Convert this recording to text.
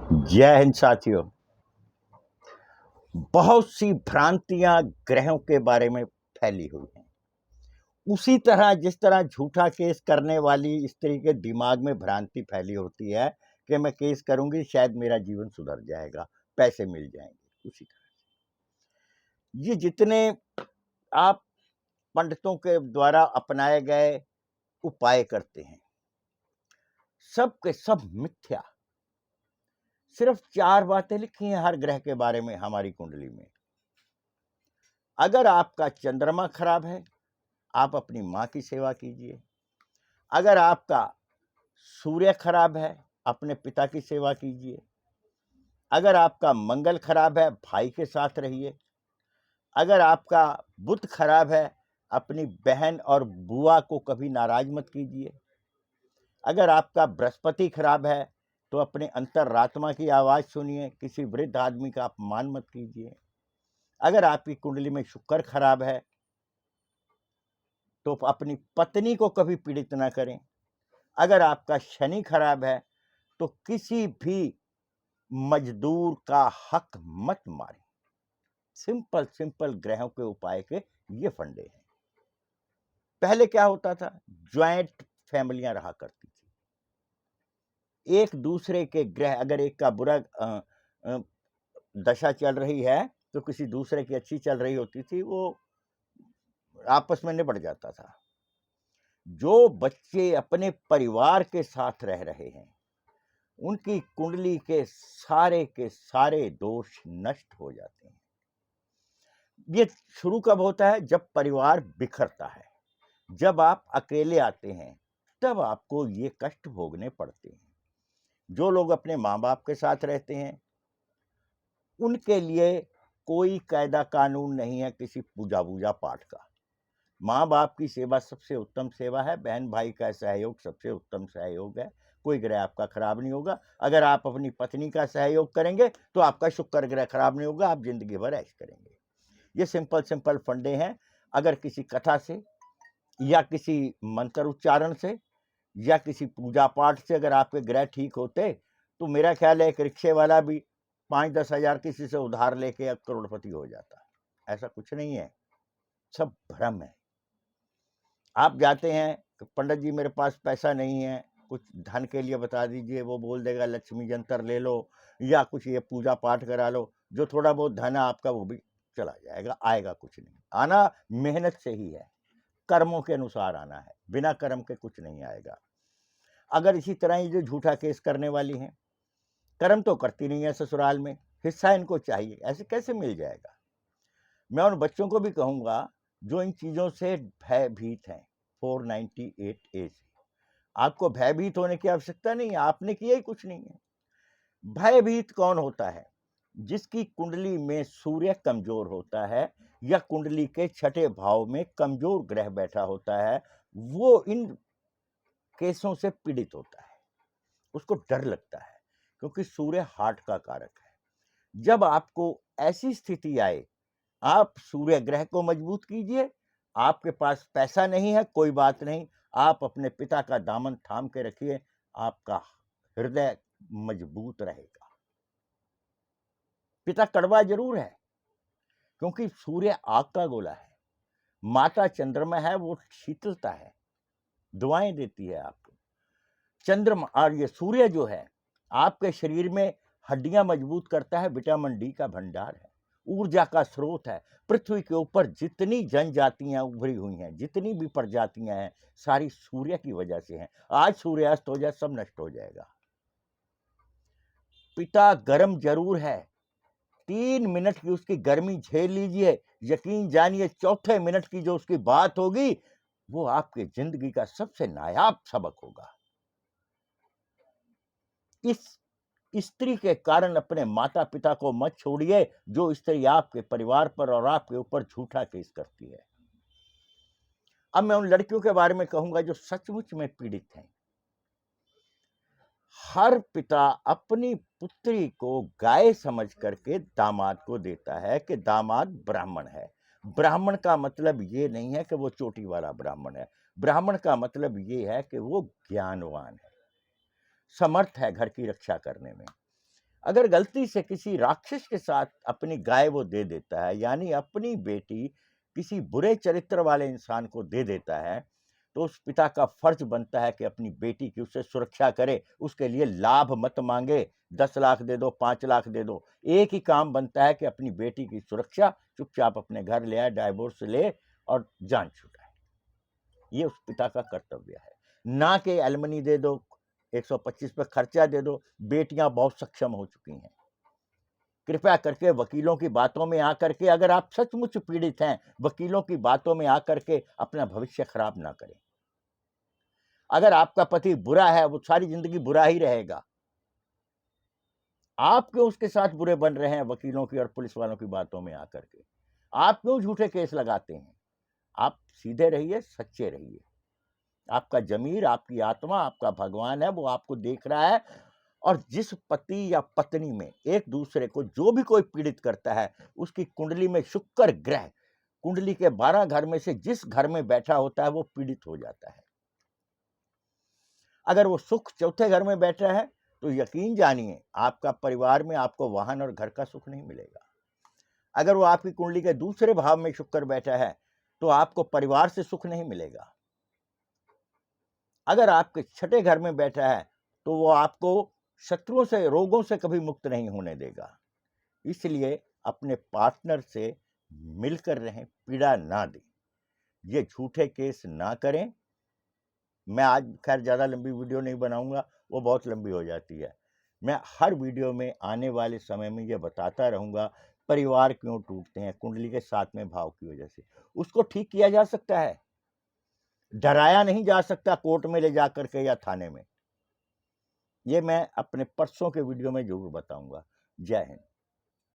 जय हिंद साथियों। बहुत सी भ्रांतियां ग्रहों के बारे में फैली हुई हैं। उसी तरह जिस तरह झूठा केस करने वाली स्त्री के दिमाग में भ्रांति फैली होती है कि मैं केस करूंगी शायद मेरा जीवन सुधर जाएगा, पैसे मिल जाएंगे। उसी तरह ये जितने आप पंडितों के द्वारा अपनाए गए उपाय करते हैं, सब के सब मिथ्या। सिर्फ 4 बातें लिखी हैं हर ग्रह के बारे में हमारी कुंडली में। अगर आपका चंद्रमा खराब है, आप अपनी माँ की सेवा कीजिए। अगर आपका सूर्य खराब है, अपने पिता की सेवा कीजिए। अगर आपका मंगल खराब है, भाई के साथ रहिए। अगर आपका बुध खराब है, अपनी बहन और बुआ को कभी नाराज मत कीजिए। अगर आपका बृहस्पति खराब है तो अपने अंतरात्मा की आवाज सुनिए, किसी वृद्ध आदमी का अपमान मत कीजिए। अगर आपकी कुंडली में शुक्र खराब है तो अपनी पत्नी को कभी पीड़ित ना करें। अगर आपका शनि खराब है तो किसी भी मजदूर का हक मत मारें। सिंपल सिंपल ग्रहों के उपाय के ये फंडे हैं। पहले क्या होता था, ज्वाइंट फैमिलियां रहा करती थी। एक दूसरे के ग्रह, अगर एक का बुरा दशा चल रही है तो किसी दूसरे की अच्छी चल रही होती थी, वो आपस में निपट जाता था। जो बच्चे अपने परिवार के साथ रह रहे हैं उनकी कुंडली के सारे दोष नष्ट हो जाते हैं। ये शुरू कब होता है? जब परिवार बिखरता है, जब आप अकेले आते हैं, तब आपको ये कष्ट भोगने पड़ते हैं। जो लोग अपने माँ बाप के साथ रहते हैं उनके लिए कोई कायदा कानून नहीं है किसी पूजा वूजा पाठ का। माँ बाप की सेवा सबसे उत्तम सेवा है। बहन भाई का सहयोग सबसे उत्तम सहयोग है। कोई ग्रह आपका खराब नहीं होगा। अगर आप अपनी पत्नी का सहयोग करेंगे तो आपका शुक्र ग्रह खराब नहीं होगा, आप जिंदगी भर ऐश करेंगे। ये सिंपल सिंपल फंडे हैं। अगर किसी कथा से या किसी मंत्र उच्चारण से या किसी पूजा पाठ से अगर आपके ग्रह ठीक होते तो मेरा ख्याल है एक रिक्शे वाला भी 5-10 हजार किसी से उधार लेके अब करोड़पति हो जाता। ऐसा कुछ नहीं है, सब भ्रम है। आप जाते हैं कि पंडित जी मेरे पास पैसा नहीं है, कुछ धन के लिए बता दीजिए, वो बोल देगा लक्ष्मी यंत्र ले लो या कुछ ये पूजा पाठ करा लो। जो थोड़ा बहुत धन है आपका वो भी चला जाएगा, आएगा कुछ नहीं। आना मेहनत से ही है, कर्मों के अनुसार आना है, बिना कर्म के कुछ नहीं आएगा। अगर इसी तरह ही जो झूठा केस करने वाली हैं, कर्म तो करती नहीं है ससुराल में, हिस्सा इनको चाहिए, ऐसे कैसे मिल जाएगा? मैं उन बच्चों को भी कहूंगा जो इन चीजों से भयभीत हैं, 498A से। आपको भयभीत होने की आवश्यकता नहीं है, आपने किया ही कुछ नहीं है। भयभीत कौन होता है? जिसकी कुंडली में सूर्य कमजोर होता है या कुंडली के 6ठे भाव में कमजोर ग्रह बैठा होता है, वो इन केसों से पीड़ित होता है। उसको डर लगता है क्योंकि सूर्य हार्ट का कारक है। जब आपको ऐसी स्थिति आए, आप सूर्य ग्रह को मजबूत कीजिए। आपके पास पैसा नहीं है, कोई बात नहीं, आप अपने पिता का दामन थाम के रखिए, आपका हृदय मजबूत रहेगा। पिता कड़वा जरूर है क्योंकि सूर्य आग का गोला है, माता चंद्रमा है, वो शीतलता है, दुआएं देती है आपको। चंद्रमा और ये सूर्य जो है आपके शरीर में हड्डियां मजबूत करता है, विटामिन डी का भंडार है, ऊर्जा का स्रोत है। पृथ्वी के ऊपर जितनी जनजातियां उभरी हुई हैं, जितनी भी प्रजातियां हैं, सारी सूर्य की वजह से हैं। आज सूर्यास्त हो जाए सब नष्ट हो जाएगा। पिता गर्म जरूर है, 3 मिनट की उसकी गर्मी झेल लीजिए, यकीन जानिए चौथे मिनट की जो उसकी बात होगी वो आपकी जिंदगी का सबसे नायाब सबक होगा। इस स्त्री के कारण अपने माता पिता को मत छोड़िए, जो स्त्री आपके परिवार पर और आपके ऊपर झूठा केस करती है। अब मैं उन लड़कियों के बारे में कहूंगा जो सचमुच में पीड़ित हैं। हर पिता अपनी पुत्री को गाय समझ करके दामाद को देता है कि दामाद ब्राह्मण है। ब्राह्मण का मतलब ये नहीं है कि वो चोटी वाला ब्राह्मण है। ब्राह्मण का मतलब ये है कि वो ज्ञानवान है, समर्थ है घर की रक्षा करने में। अगर गलती से किसी राक्षस के साथ अपनी गाय वो दे देता है, यानी अपनी बेटी किसी बुरे चरित्र वाले इंसान को दे देता है, तो उस पिता का फर्ज बनता है कि अपनी बेटी की उससे सुरक्षा करे, उसके लिए लाभ मत मांगे, 10 लाख दे दो, 5 लाख दे दो। एक ही काम बनता है कि अपनी बेटी की सुरक्षा, चुपचाप अपने घर ले आए, डाइवोर्स ले और जान छुड़ाए। ये उस पिता का कर्तव्य है, ना कि एलमनी दे दो, 125 पे खर्चा दे दो। बेटियां बहुत सक्षम हो चुकी हैं। कृपया करके वकीलों की बातों में आकर के, अगर आप सचमुच पीड़ित हैं, वकीलों की बातों में आकर के अपना भविष्य खराब ना करें। अगर आपका पति बुरा है, वो सारी जिंदगी बुरा ही रहेगा। आप क्यों उसके साथ बुरे बन रहे हैं वकीलों की और पुलिस वालों की बातों में आकर के? आप क्यों झूठे केस लगाते हैं? आप सीधे रहिए, सच्चे रहिए। आपका जमीर, आपकी आत्मा, आपका भगवान है, वो आपको देख रहा है। और जिस पति या पत्नी में एक दूसरे को जो भी कोई पीड़ित करता है, उसकी कुंडली में शुक्र ग्रह कुंडली के 12 घर में से जिस घर में बैठा होता है, वो पीड़ित हो जाता है। अगर वो सुख चौथे घर में बैठा है, तो यकीन जानिए आपका परिवार में आपको वाहन और घर का सुख नहीं मिलेगा। अगर वो आपकी कुंडली के दूसरे भाव में शुक्र बैठा है, तो आपको परिवार से सुख नहीं मिलेगा। अगर आपके छठे घर में बैठा है, तो वो आपको शत्रुओं से, रोगों से कभी मुक्त नहीं होने देगा। इसलिए अपने पार्टनर से मिलकर रहें, पीड़ा ना दें। ये झूठे केस ना करें। मैं आज खैर ज़्यादा लंबी वीडियो नहीं बनाऊंगा, वो बहुत लंबी हो जाती है। मैं हर वीडियो में आने वाले समय में ये बताता रहूंगा, परिवार क्यों टूटते हैं, कुंडली के 7वें भाव की वजह से। उसको ठीक किया जा सकता है, डराया नहीं जा सकता कोर्ट में ले जाकर के या थाने में। ये मैं अपने परसों के वीडियो में जरूर बताऊंगा। जय हिंद।